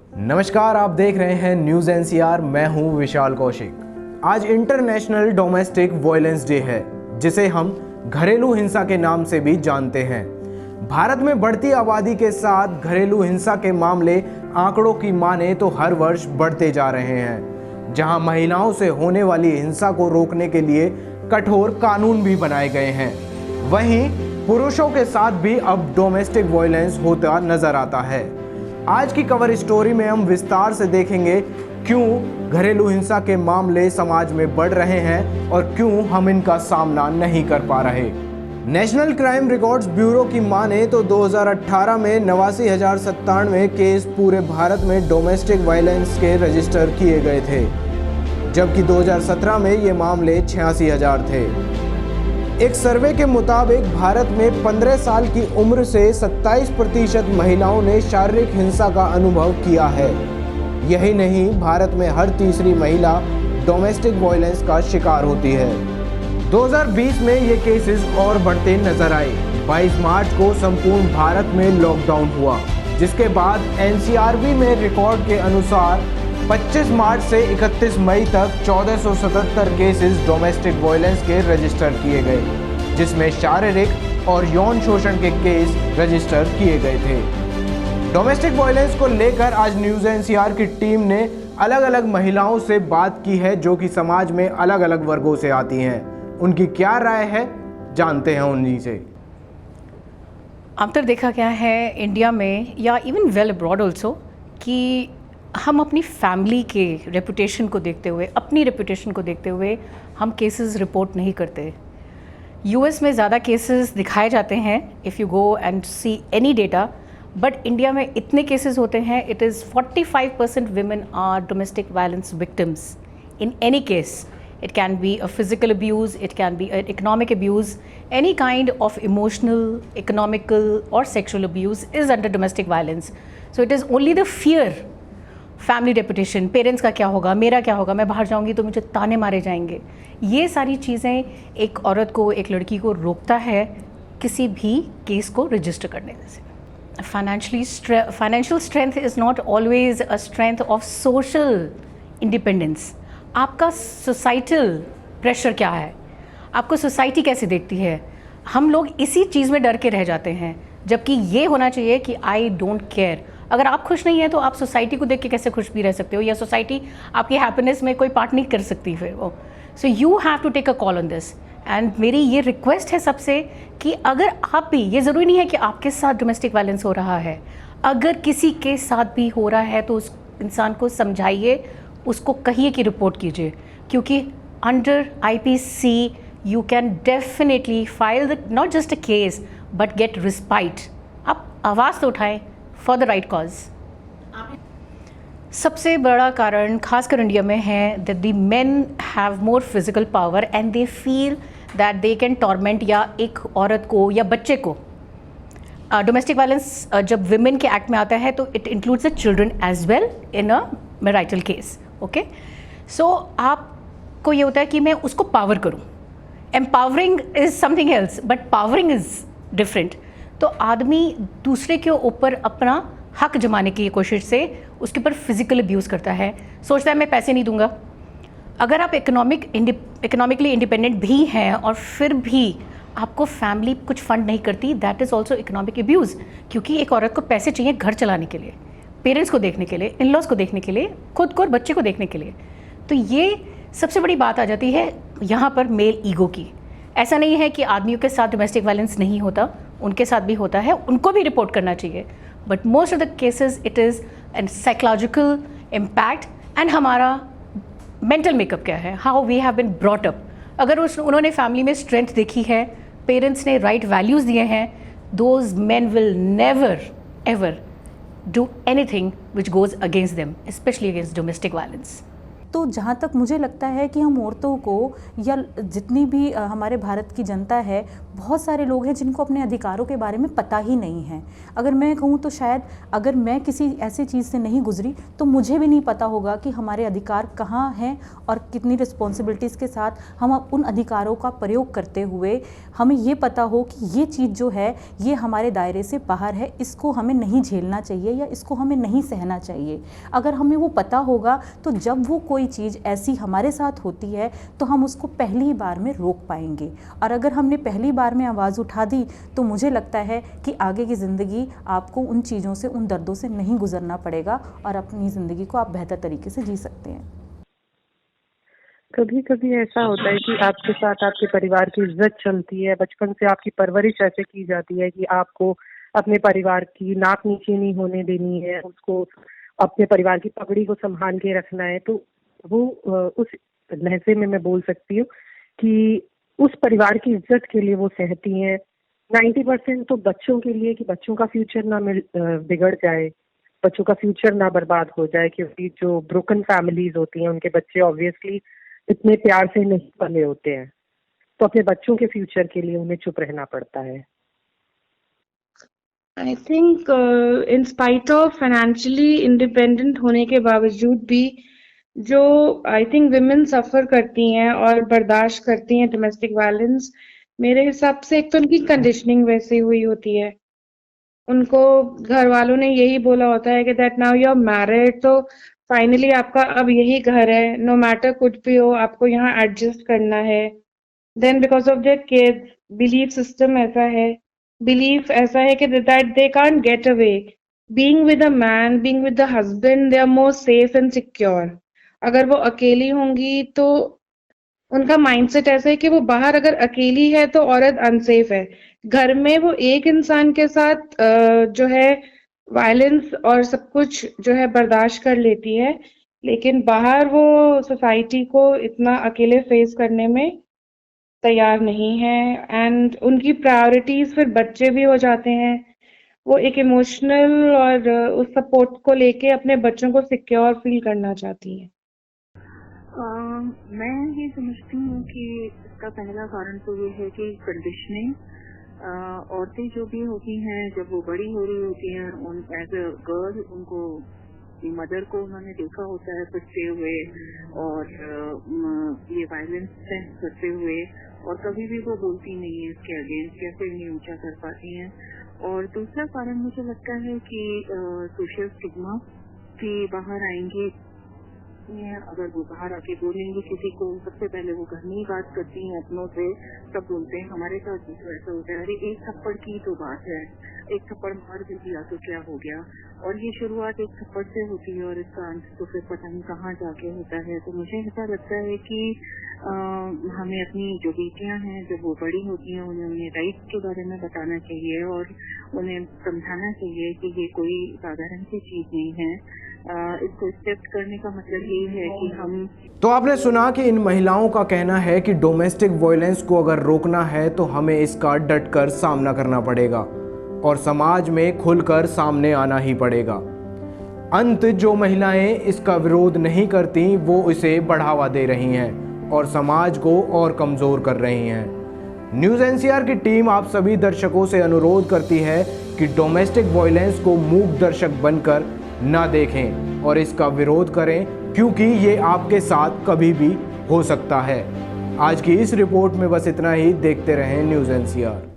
नमस्कार, आप देख रहे हैं न्यूज़ एनसीआर। मैं हूं विशाल कौशिक। आज इंटरनेशनल डोमेस्टिक वायलेंस डे है, जिसे हम घरेलू हिंसा के नाम से भी जानते हैं। भारत में बढ़ती आबादी के साथ घरेलू हिंसा के मामले आंकड़ों की माने तो हर वर्ष बढ़ते जा रहे हैं। जहां महिलाओं से होने वाली हिंसा को रोकने के लिए कठोर कानून भी बनाए गए हैं, वहीं पुरुषों के साथ भी अब डोमेस्टिक वायलेंस होता नजर आता है। आज की कवर स्टोरी में हम विस्तार से देखेंगे क्यों घरेलू हिंसा के मामले समाज में बढ़ रहे हैं और क्यों हम इनका सामना नहीं कर पा रहे। नेशनल क्राइम रिकॉर्ड्स ब्यूरो की माने तो 2018 में 89,097 केस पूरे भारत में डोमेस्टिक वायलेंस के रजिस्टर किए गए थे, जबकि 2017 में ये मामले 86,000 थे। एक सर्वे के मुताबिक भारत में 15 साल की उम्र से 27% महिलाओं ने शारीरिक हिंसा का अनुभव किया है। यही नहीं, भारत में हर तीसरी महिला डोमेस्टिक वायलेंस का शिकार होती है। 2020 में ये केसेस और बढ़ते नजर आए। 22 मार्च को संपूर्ण भारत में लॉकडाउन हुआ, जिसके बाद एनसीआरबी में रिकॉर्ड के अनुसार 25 मार्च से 31 मई तक 1477 केसेस डोमेस्टिक वायलेंस के रजिस्टर किए गए, जिसमें शारीरिक और यौन शोषण के केस रजिस्टर किए गए थे। डोमेस्टिक वायलेंस को लेकर आज न्यूज़ एनसीआर की टीम ने अलग अलग महिलाओं से बात की है, जो कि समाज में अलग अलग वर्गों से आती हैं। उनकी क्या राय है, जानते हैं उन्हीं से। अब तक देखा गया है इंडिया में या इवन वेल अब्रॉड ऑल्सो कि हम अपनी फैमिली के रेपुटेशन को देखते हुए, अपनी रेपुटेशन को देखते हुए हम केसेस रिपोर्ट नहीं करते। यूएस में ज़्यादा केसेस दिखाए जाते हैं if you go and see any data, but India में इतने केसेस होते हैं। It is 45% women are domestic violence victims in any case. It can be a physical abuse, it can be an economic abuse, any kind of emotional, economical or sexual abuse is under domestic violence. So it is only the fear, family reputation, parents का क्या होगा, मेरा क्या होगा, मैं बाहर जाऊंगी तो मुझे ताने मारे जाएंगे, ये सारी चीज़ें एक औरत को, एक लड़की को रोकता है किसी भी केस को रजिस्टर करने से। Financial strength is not always a strength of social independence. आपका सोसाइटल प्रेशर क्या है, आपको सोसाइटी कैसे देखती है, हम लोग इसी चीज़ में डर के रह जाते हैं। जबकि ये होना चाहिए कि आई डोंट केयर। अगर आप खुश नहीं हैं तो आप सोसाइटी को देख के कैसे खुश भी रह सकते हो, या सोसाइटी आपकी हैप्पीनेस में कोई पार्ट नहीं कर सकती फिर वो। So you have to take a call on this. And मेरी ये रिक्वेस्ट है सबसे कि अगर आप भी, ये ज़रूरी नहीं है कि आपके साथ डोमेस्टिक वायलेंस हो रहा है, अगर किसी के साथ भी हो रहा है तो उस इंसान को समझाइए, उसको कहिए कि रिपोर्ट कीजिए, क्योंकि under IPC you can definitely file the not just a case but get respite. आप आवाज़ तो उठाएं फॉर द राइट कॉज। सबसे बड़ा कारण खासकर इंडिया में है that the men have more physical power and they feel that they can torment, या एक औरत को या बच्चे को। डोमेस्टिक वायलेंस जब विमेन के एक्ट में आता है तो it includes the children as well in a marital case. Okay, so आपको ये होता है कि मैं उसको पावर करूं। Empowering is something else but powering is different. तो आदमी दूसरे के ऊपर अपना हक जमाने की कोशिश से उसके ऊपर फिजिकल अब्यूज़ करता है, सोचता है मैं पैसे नहीं दूंगा। अगर आप इकोनॉमिकली इंडिपेंडेंट भी हैं और फिर भी आपको फैमिली कुछ फंड नहीं करती, that is also economic abuse. क्योंकि एक औरत को पैसे चाहिए घर चलाने के लिए, पेरेंट्स को देखने के लिए, इन लॉज को देखने के लिए, खुद को और बच्चे को देखने के लिए। तो ये सबसे बड़ी बात आ जाती है यहाँ पर मेल ईगो की। ऐसा नहीं है कि आदमियों के साथ डोमेस्टिक वायलेंस नहीं होता, उनके साथ भी होता है, उनको भी रिपोर्ट करना चाहिए। But most of the cases it is an psychological impact and हमारा मेंटल मेकअप क्या है, how we have been brought up. अगर उन्होंने फैमिली में स्ट्रेंथ देखी है, पेरेंट्स ने राइट वैल्यूज़ दिए हैं, those man will never ever do anything which goes against them, specially against domestic violence. तो जहाँ तक मुझे लगता है कि हम औरतों को या जितनी भी हमारे भारत की जनता है बहुत सारे लोग हैं जिनको अपने अधिकारों के बारे में पता ही नहीं है। अगर मैं कहूँ तो शायद अगर मैं किसी ऐसी चीज़ से नहीं गुजरी तो मुझे भी नहीं पता होगा कि हमारे अधिकार कहाँ हैं और कितनी रिस्पॉन्सिबिलिटीज़ के साथ हम उन अधिकारों का प्रयोग करते हुए हमें ये पता हो कि ये चीज़ जो है ये हमारे दायरे से बाहर है, इसको हमें नहीं झेलना चाहिए या इसको हमें नहीं सहना चाहिए। अगर हमें वो पता होगा तो जब वो कोई चीज़ ऐसी हमारे साथ होती है तो हम उसको पहली बार में रोक पाएंगे। और अगर हमने पहली बार में आवाज़ उठा दी तो मुझे लगता है कि आगे की ज़िंदगी आपको उन चीज़ों से, उन दर्दों से नहीं गुजरना पड़ेगा और अपनी ज़िंदगी को आप बेहतर तरीके से जी सकते हैं। कभी कभी ऐसा होता है कि आपके साथ आपके परिवार की इज्जत चलती है, बचपन से आपकी परवरिश ऐसे की जाती है कि आपको अपने परिवार की नाक नीचे नहीं होने देनी है, उसको अपने परिवार की पगड़ी को संभाल के रखना है। तो वो उस लहजे में मैं बोल सकती हूँ कि उस परिवार की इज्जत के लिए वो सहती हैं। 90% तो बच्चों के लिए, कि बच्चों का फ्यूचर ना बिगड़ जाए, बच्चों का फ्यूचर ना बर्बाद हो जाए, क्योंकि जो ब्रोकन फैमिलीज होती हैं उनके बच्चे ऑब्वियसली इतने प्यार से नहीं पले होते हैं, तो अपने बच्चों के फ्यूचर के लिए उन्हें चुप रहना पड़ता है। I think in spite of financially independent होने के बावजूद भी जो आई थिंक विमेन सफ़र करती हैं और बर्दाश्त करती हैं डोमेस्टिक वायलेंस, मेरे हिसाब से एक तो उनकी कंडीशनिंग वैसी हुई होती है। उनको घर वालों ने यही बोला होता है कि that now you are married, तो फाइनली आपका अब यही घर है, नो मैटर कुछ भी हो आपको यहाँ एडजस्ट करना है। Then because of their kids, belief system ऐसा है, बिलीफ ऐसा है कि that they can't get away, being with a man, being with the husband, they are more safe and secure. अगर वो अकेली होंगी तो उनका माइंडसेट ऐसा है कि वो बाहर अगर अकेली है तो औरत अनसेफ है। घर में वो एक इंसान के साथ जो है वायलेंस और सब कुछ जो है बर्दाश्त कर लेती है, लेकिन बाहर वो सोसाइटी को इतना अकेले फेस करने में तैयार नहीं है। एंड उनकी प्रायोरिटीज फिर बच्चे भी हो जाते हैं। वो एक इमोशनल और उस सपोर्ट को लेके अपने बच्चों को सिक्योर फील करना चाहती है। मैं ये समझती हूँ कि इसका पहला कारण तो ये है कि कंडीशनिंग। औरतें जो भी होती हैं जब वो बड़ी हो रही होती हैं, उन एज अ गर्ल उनको मदर को उन्होंने देखा होता है पिटते हुए और ये वायलेंस सेंस करते हुए, और कभी भी वो बोलती नहीं है इसके अगेंस्ट या फिर नहीं ऊंचा कर पाती हैं। और दूसरा कारण मुझे लगता है कि सोशल स्टिग्मा कि बाहर आएंगी, अगर वो बाहर आके बोलेंगे किसी को, सबसे पहले वो घर में ही बात करती हैं अपनों से, सब बोलते हैं हमारे साथ भी तो ऐसा होता है, अरे एक थप्पड़ की तो बात है, एक थप्पड़ मार भी दिया तो क्या हो गया। और ये शुरुआत एक थप्पड़ से होती है और इसका अंत तो फिर पता नहीं कहाँ जाके होता है। तो मुझे ऐसा लगता है कि हमें अपनी जो बेटियां हैं जब वो बड़ी होती हैं उन्हें राइट्स के बारे में बताना चाहिए और उन्हें समझाना चाहिए कि ये कोई साधारण सी चीज नहीं है। इसको एक्सेप्ट करने का मतलब ये है कि हम। तो आपने सुना कि इन महिलाओं का कहना है कि डोमेस्टिक वायलेंस को अगर रोकना है तो हमें इसका डटकर सामना करना पड़ेगा और समाज में खुलकर सामने आना ही पड़ेगा। अंत जो महिलाएं इसका विरोध नहीं करती वो इसे बढ़ावा दे रही हैं और समाज को और कमज़ोर कर रही हैं। न्यूज़ एनसीआर की टीम आप सभी दर्शकों से अनुरोध करती है कि डोमेस्टिक वायलेंस को मूक दर्शक बनकर ना देखें और इसका विरोध करें, क्योंकि ये आपके साथ कभी भी हो सकता है। आज की इस रिपोर्ट में बस इतना ही। देखते रहें न्यूज़ एनसीआर।